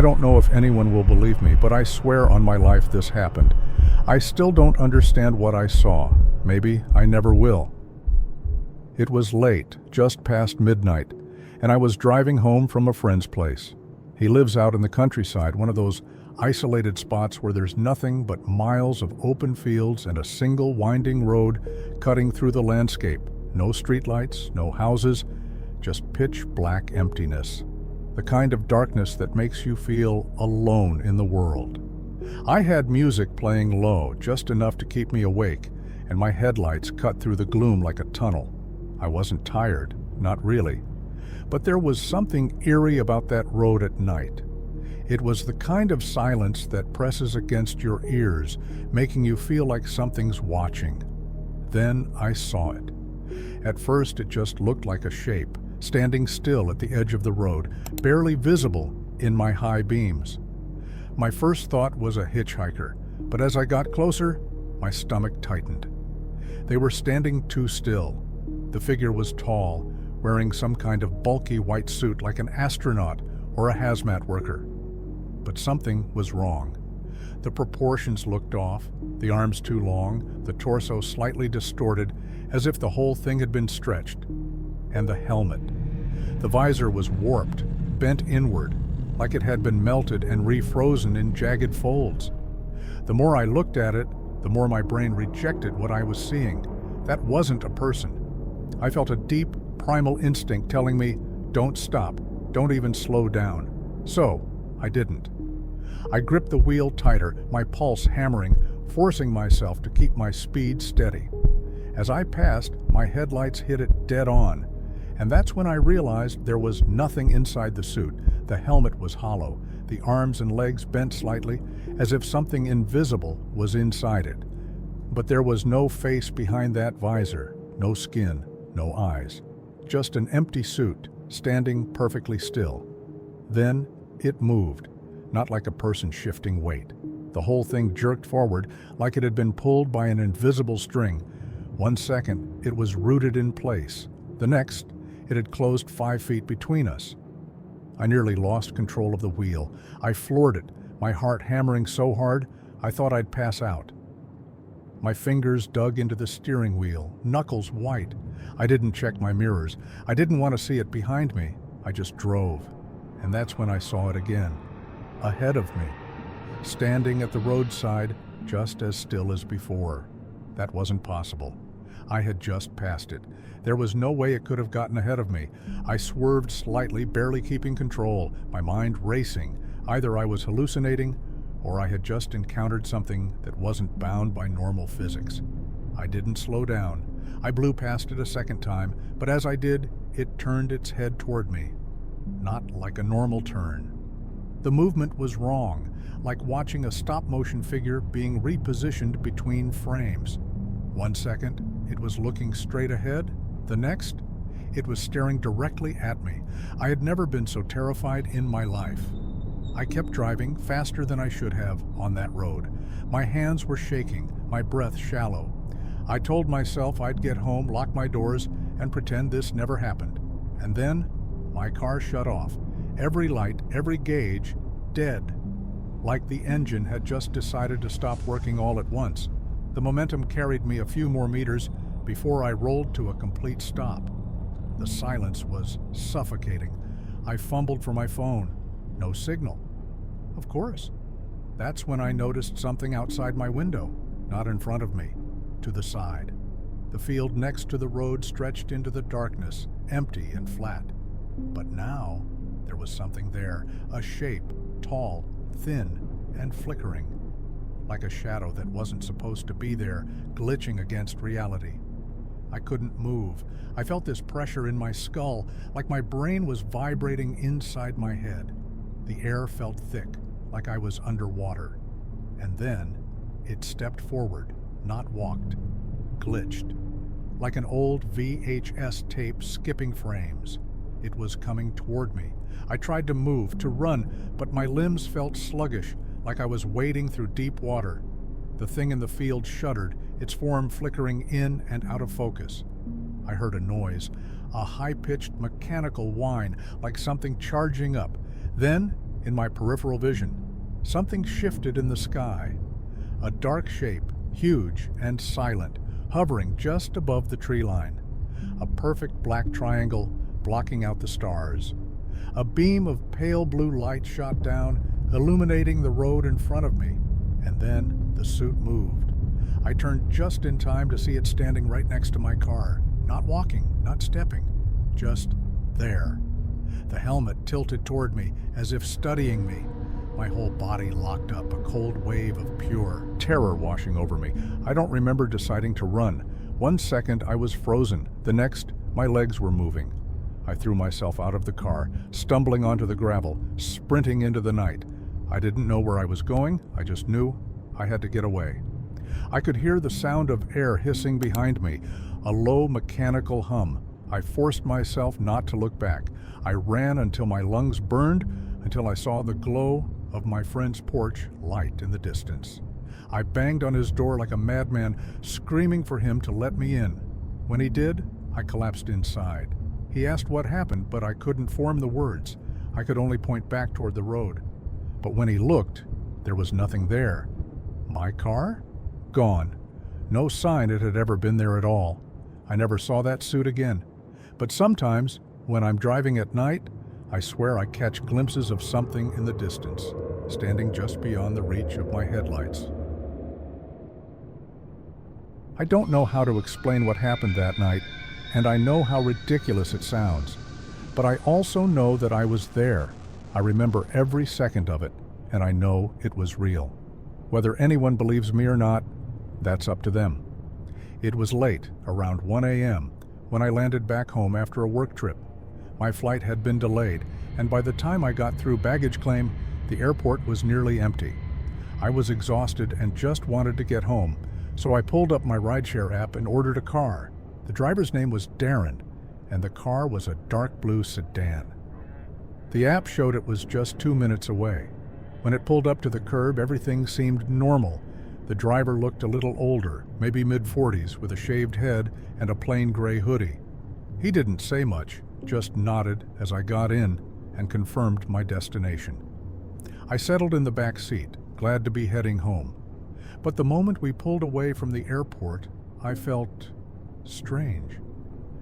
I don't know if anyone will believe me, but I swear on my life this happened. I still don't understand what I saw. Maybe I never will. It was late, just past midnight, and I was driving home from a friend's place. He lives out in the countryside, one of those isolated spots where there's nothing but miles of open fields and a single winding road cutting through the landscape. No streetlights, no houses, just pitch black emptiness. The kind of darkness that makes you feel alone in the world. I had music playing low, just enough to keep me awake, and my headlights cut through the gloom like a tunnel. I wasn't tired, not really. But there was something eerie about that road at night. It was the kind of silence that presses against your ears, making you feel like something's watching. Then I saw it. At first it just looked like a shape, standing still at the edge of the road, barely visible in my high beams. My first thought was a hitchhiker, but as I got closer, my stomach tightened. They were standing too still. The figure was tall, wearing some kind of bulky white suit like an astronaut or a hazmat worker. But something was wrong. The proportions looked off, the arms too long, the torso slightly distorted, as if the whole thing had been stretched. And the helmet. The visor was warped, bent inward, like it had been melted and refrozen in jagged folds. The more I looked at it, the more my brain rejected what I was seeing. That wasn't a person. I felt a deep, primal instinct telling me, don't stop, don't even slow down. So, I didn't. I gripped the wheel tighter, my pulse hammering, forcing myself to keep my speed steady. As I passed, my headlights hit it dead on, and that's when I realized there was nothing inside the suit. The helmet was hollow, the arms and legs bent slightly, as if something invisible was inside it. But there was no face behind that visor, no skin, no eyes. Just an empty suit, standing perfectly still. Then it moved, not like a person shifting weight. The whole thing jerked forward like it had been pulled by an invisible string. 1 second, it was rooted in place. The next, it had closed 5 feet between us. I nearly lost control of the wheel. I floored it, my heart hammering so hard I thought I'd pass out. My fingers dug into the steering wheel, knuckles white. I didn't check my mirrors. I didn't want to see it behind me. I just drove. And that's when I saw it again. Ahead of me. Standing at the roadside, just as still as before. That wasn't possible. I had just passed it. There was no way it could have gotten ahead of me. I swerved slightly, barely keeping control, my mind racing. Either I was hallucinating, or I had just encountered something that wasn't bound by normal physics. I didn't slow down. I blew past it a second time, but as I did, it turned its head toward me. Not like a normal turn. The movement was wrong, like watching a stop-motion figure being repositioned between frames. 1 second, it was looking straight ahead. The next, it was staring directly at me. I had never been so terrified in my life. I kept driving faster than I should have on that road. My hands were shaking, my breath shallow. I told myself I'd get home, lock my doors, and pretend this never happened. And then, my car shut off. Every light, every gauge, dead. Like the engine had just decided to stop working all at once. The momentum carried me a few more meters before I rolled to a complete stop. The silence was suffocating. I fumbled for my phone. No signal. Of course. That's when I noticed something outside my window, not in front of me, to the side. The field next to the road stretched into the darkness, empty and flat. But now, there was something there, a shape, tall, thin, and flickering, like a shadow that wasn't supposed to be there, glitching against reality. I couldn't move. I felt this pressure in my skull, like my brain was vibrating inside my head. The air felt thick, like I was underwater. And then, it stepped forward, not walked, glitched, like an old VHS tape skipping frames. It was coming toward me. I tried to move, to run, but my limbs felt sluggish, like I was wading through deep water. The thing in the field shuddered, its form flickering in and out of focus. I heard a noise, a high-pitched mechanical whine, like something charging up. Then in my peripheral vision, something shifted in the sky. A dark shape, huge and silent, hovering just above the tree line. A perfect black triangle blocking out the stars. A beam of pale blue light shot down, illuminating the road in front of me, and then the suit moved. I turned just in time to see it standing right next to my car, not walking, not stepping, just there. The helmet tilted toward me as if studying me. My whole body locked up, a cold wave of pure terror washing over me. I don't remember deciding to run. 1 second I was frozen, the next my legs were moving. I threw myself out of the car, stumbling onto the gravel, sprinting into the night. I didn't know where I was going, I just knew I had to get away. I could hear the sound of air hissing behind me, a low mechanical hum. I forced myself not to look back. I ran until my lungs burned, until I saw the glow of my friend's porch light in the distance. I banged on his door like a madman, screaming for him to let me in. When he did, I collapsed inside. He asked what happened, but I couldn't form the words. I could only point back toward the road. But when he looked, there was nothing there. My car? Gone. No sign it had ever been there at all. I never saw that suit again. But sometimes, when I'm driving at night, I swear I catch glimpses of something in the distance, standing just beyond the reach of my headlights. I don't know how to explain what happened that night, and I know how ridiculous it sounds. But I also know that I was there. I remember every second of it, and I know it was real. Whether anyone believes me or not, that's up to them. It was late, around 1 a.m., when I landed back home after a work trip. My flight had been delayed, and by the time I got through baggage claim, the airport was nearly empty. I was exhausted and just wanted to get home, so I pulled up my rideshare app and ordered a car. The driver's name was Darren, and the car was a dark blue sedan. The app showed it was just 2 minutes away. When it pulled up to the curb, everything seemed normal. The driver looked a little older, maybe mid-40s, with a shaved head and a plain gray hoodie. He didn't say much, just nodded as I got in and confirmed my destination. I settled in the back seat, glad to be heading home. But the moment we pulled away from the airport, I felt strange.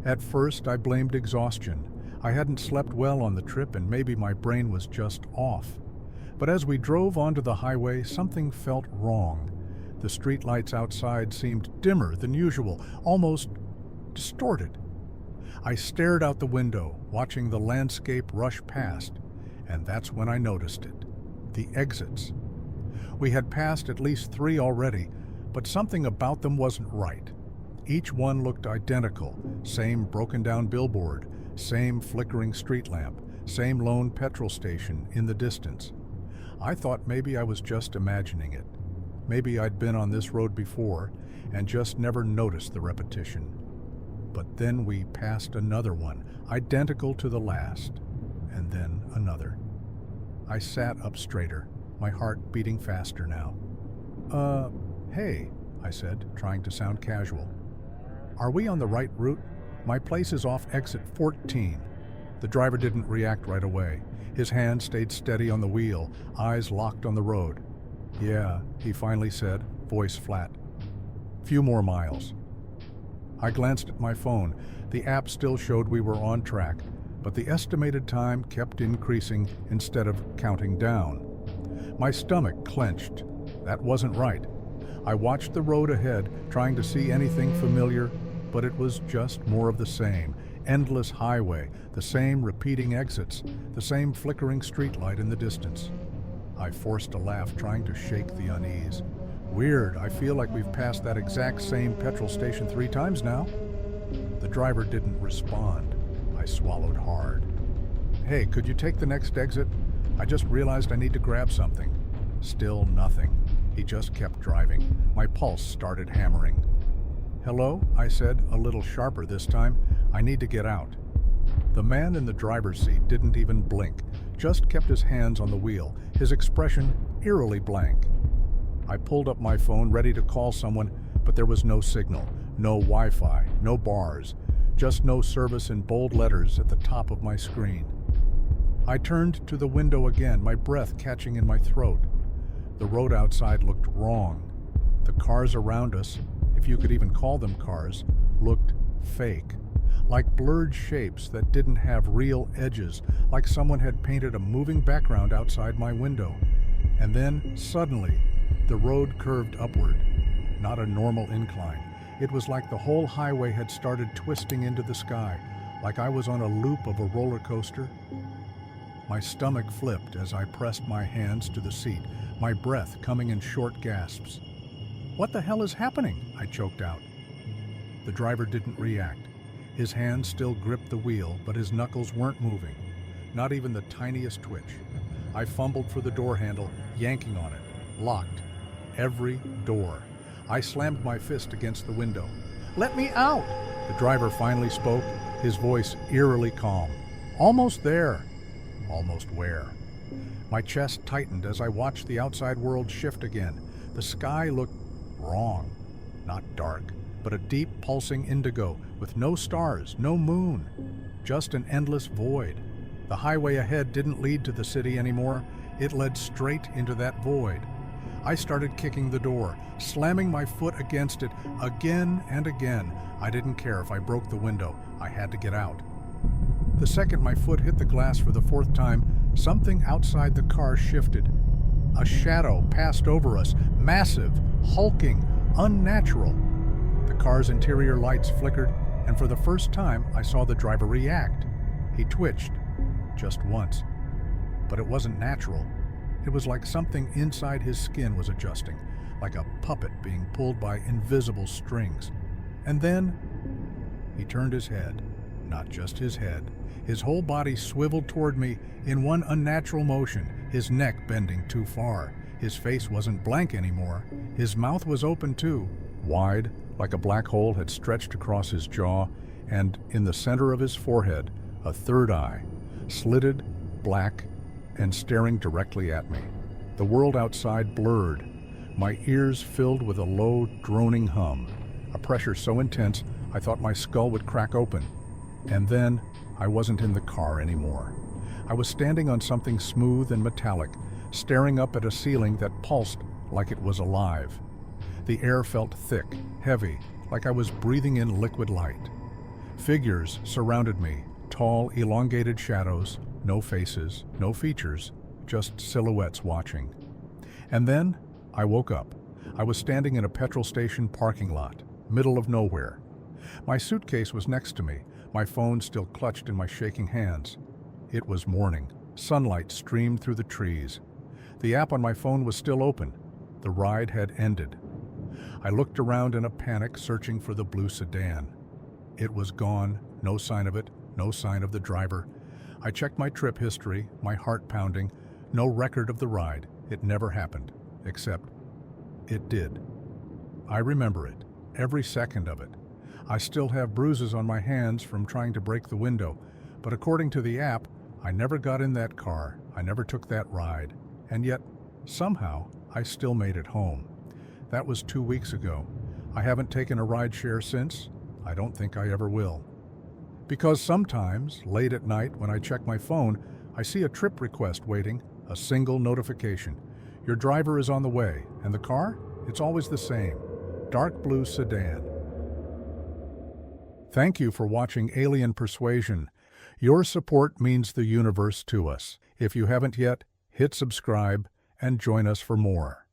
At first, I blamed exhaustion. I hadn't slept well on the trip and maybe my brain was just off. But as we drove onto the highway, something felt wrong. The streetlights outside seemed dimmer than usual, almost distorted. I stared out the window, watching the landscape rush past, and that's when I noticed it. The exits. We had passed at least 3 already, but something about them wasn't right. Each one looked identical, same broken-down billboard, same flickering street lamp, same lone petrol station in the distance. I thought maybe I was just imagining it. Maybe I'd been on this road before and just never noticed the repetition. But then we passed another one, identical to the last, and then another. I sat up straighter, my heart beating faster now. Hey, I said, trying to sound casual. Are we on the right route? My place is off exit 14. The driver didn't react right away. His hand stayed steady on the wheel, eyes locked on the road. Yeah, he finally said, voice flat. Few more miles. I glanced at my phone. The app still showed we were on track, but the estimated time kept increasing instead of counting down. My stomach clenched. That wasn't right. I watched the road ahead, trying to see anything familiar, but it was just more of the same. Endless highway, the same repeating exits, the same flickering streetlight in the distance. I forced a laugh, trying to shake the unease. Weird, I feel like we've passed that exact same petrol station 3 times now. The driver didn't respond. I swallowed hard. Hey, could you take the next exit? I just realized I need to grab something. Still nothing. He just kept driving. My pulse started hammering. Hello, I said, a little sharper this time. I need to get out. The man in the driver's seat didn't even blink, just kept his hands on the wheel, his expression eerily blank. I pulled up my phone, ready to call someone, but there was no signal, no Wi-Fi, no bars, just no service in bold letters at the top of my screen. I turned to the window again, my breath catching in my throat. The road outside looked wrong. The cars around us, if you could even call them cars, looked fake. Like blurred shapes that didn't have real edges, like someone had painted a moving background outside my window. And then, suddenly, the road curved upward. Not a normal incline. It was like the whole highway had started twisting into the sky, like I was on a loop of a roller coaster. My stomach flipped as I pressed my hands to the seat, my breath coming in short gasps. "What the hell is happening?" I choked out. The driver didn't react. His hand still gripped the wheel, but his knuckles weren't moving, not even the tiniest twitch. I fumbled for the door handle, yanking on it. Locked. Every door. I slammed my fist against the window. "Let me out!" The driver finally spoke, his voice eerily calm. "Almost there." Almost where? My chest tightened as I watched the outside world shift again. The sky looked wrong. Not dark, but a deep pulsing indigo with no stars, no moon, just an endless void. The highway ahead didn't lead to the city anymore. It led straight into that void. I started kicking the door, slamming my foot against it again and again. I didn't care if I broke the window. I had to get out. The second my foot hit the glass for the fourth time, something outside the car shifted. A shadow passed over us, massive, hulking, unnatural. The car's interior lights flickered, and for the first time I saw the driver react. He twitched, just once. But it wasn't natural. It was like something inside his skin was adjusting, like a puppet being pulled by invisible strings. And then he turned his head, not just his head. His whole body swiveled toward me in one unnatural motion, his neck bending too far. His face wasn't blank anymore. His mouth was open too, wide, like a black hole had stretched across his jaw, and in the center of his forehead, a third eye, slitted, black, and staring directly at me. The world outside blurred, my ears filled with a low, droning hum, a pressure so intense I thought my skull would crack open. And then I wasn't in the car anymore. I was standing on something smooth and metallic, staring up at a ceiling that pulsed like it was alive. The air felt thick, heavy, like I was breathing in liquid light. Figures surrounded me, tall, elongated shadows, no faces, no features, just silhouettes watching. And then I woke up. I was standing in a petrol station parking lot, middle of nowhere. My suitcase was next to me, my phone still clutched in my shaking hands. It was morning. Sunlight streamed through the trees. The app on my phone was still open. The ride had ended. I looked around in a panic, searching for the blue sedan. It was gone, no sign of it, no sign of the driver. I checked my trip history, my heart pounding, no record of the ride. It never happened, except it did. I remember it, every second of it. I still have bruises on my hands from trying to break the window, but according to the app, I never got in that car, I never took that ride, and yet, somehow, I still made it home. That was 2 weeks ago. I haven't taken a rideshare since. I don't think I ever will. Because sometimes, late at night when I check my phone, I see a trip request waiting, a single notification. Your driver is on the way, and the car? It's always the same. Dark blue sedan. Thank you for watching Alien Persuasion. Your support means the universe to us. If you haven't yet, hit subscribe and join us for more.